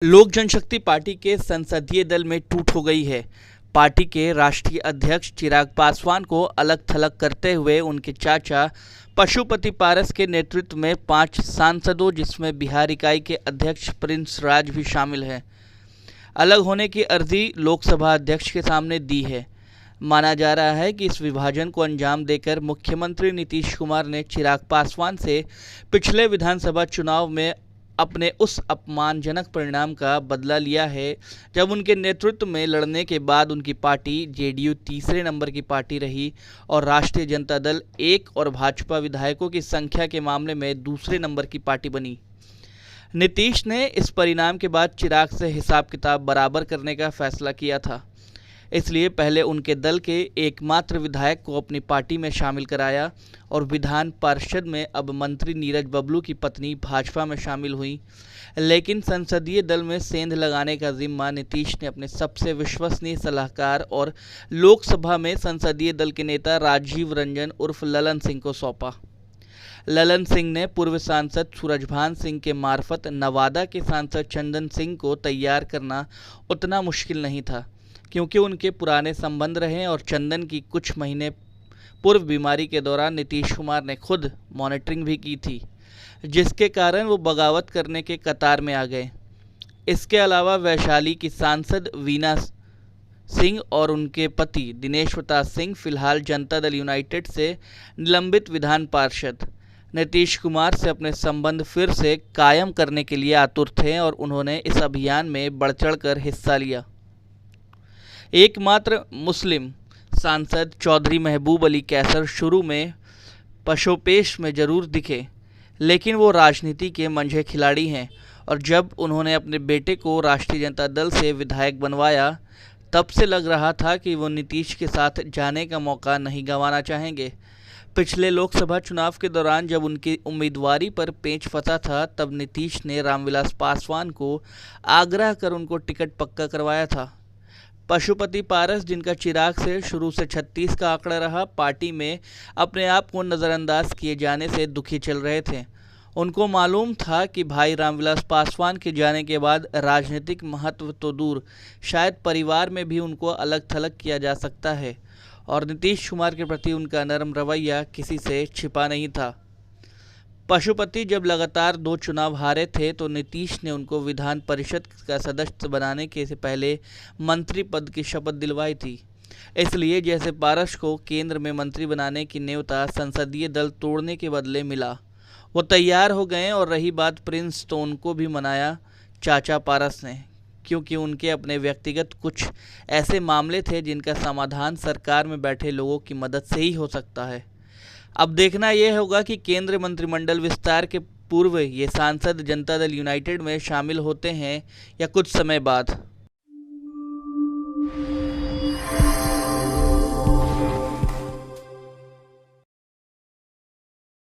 लोक जनशक्ति पार्टी के संसदीय दल में टूट हो गई है। पार्टी के राष्ट्रीय अध्यक्ष चिराग पासवान को अलग थलग करते हुए उनके चाचा पशुपति पारस के नेतृत्व में 5 सांसदों, जिसमें बिहार इकाई के अध्यक्ष प्रिंस राज भी शामिल हैं, अलग होने की अर्जी लोकसभा अध्यक्ष के सामने दी है। माना जा रहा है कि इस विभाजन को अंजाम देकर मुख्यमंत्री नीतीश कुमार ने चिराग पासवान से पिछले विधानसभा चुनाव में अपने उस अपमानजनक परिणाम का बदला लिया है, जब उनके नेतृत्व में लड़ने के बाद उनकी पार्टी जेडीयू तीसरे नंबर की पार्टी रही और राष्ट्रीय जनता दल 1 और भाजपा विधायकों की संख्या के मामले में दूसरे नंबर की पार्टी बनी। नीतीश ने इस परिणाम के बाद चिराग से हिसाब किताब बराबर करने का फैसला किया था, इसलिए पहले उनके दल के एकमात्र विधायक को अपनी पार्टी में शामिल कराया और विधान पार्षद में अब मंत्री नीरज बबलू की पत्नी भाजपा में शामिल हुई। लेकिन संसदीय दल में सेंध लगाने का जिम्मा नीतीश ने अपने सबसे विश्वसनीय सलाहकार और लोकसभा में संसदीय दल के नेता राजीव रंजन उर्फ ललन सिंह को सौंपा। ललन सिंह ने पूर्व सांसद सूरजभान सिंह के मार्फत नवादा के सांसद चंदन सिंह को तैयार करना उतना मुश्किल नहीं था, क्योंकि उनके पुराने संबंध रहे और चंदन की कुछ महीने पूर्व बीमारी के दौरान नीतीश कुमार ने खुद मॉनिटरिंग भी की थी, जिसके कारण वो बगावत करने के कतार में आ गए। इसके अलावा वैशाली की सांसद वीना सिंह और उनके पति दिनेश प्रताप सिंह फिलहाल जनता दल यूनाइटेड से निलंबित विधान पार्षद नीतीश कुमार से अपने संबंध फिर से कायम करने के लिए आतुर थे और उन्होंने इस अभियान में बढ़ चढ़कर हिस्सा लिया। एकमात्र मुस्लिम सांसद चौधरी महबूब अली कैसर शुरू में पशोपेश में जरूर दिखे, लेकिन वो राजनीति के मंझे खिलाड़ी हैं और जब उन्होंने अपने बेटे को राष्ट्रीय जनता दल से विधायक बनवाया, तब से लग रहा था कि वो नीतीश के साथ जाने का मौका नहीं गंवाना चाहेंगे। पिछले लोकसभा चुनाव के दौरान जब उनकी उम्मीदवारी पर पेंच फंसा था, तब नीतीश ने रामविलास पासवान को आग्रह कर उनको टिकट पक्का करवाया था। पशुपति पारस, जिनका चिराग से शुरू से 36 का आंकड़ा रहा, पार्टी में अपने आप को नज़रअंदाज किए जाने से दुखी चल रहे थे। उनको मालूम था कि भाई रामविलास पासवान के जाने के बाद राजनीतिक महत्व तो दूर, शायद परिवार में भी उनको अलग थलग किया जा सकता है और नीतीश कुमार के प्रति उनका नरम रवैया किसी से छिपा नहीं था। पशुपति जब लगातार 2 चुनाव हारे थे तो नीतीश ने उनको विधान परिषद का सदस्य बनाने के से पहले मंत्री पद की शपथ दिलवाई थी। इसलिए जैसे पारस को केंद्र में मंत्री बनाने की न्योता संसदीय दल तोड़ने के बदले मिला, वो तैयार हो गए। और रही बात प्रिंस, तो उनको भी मनाया चाचा पारस ने, क्योंकि उनके अपने व्यक्तिगत कुछ ऐसे मामले थे जिनका समाधान सरकार में बैठे लोगों की मदद से ही हो सकता है। अब देखना यह होगा कि केंद्रीय मंत्रिमंडल विस्तार के पूर्व ये सांसद जनता दल यूनाइटेड में शामिल होते हैं या कुछ समय बाद।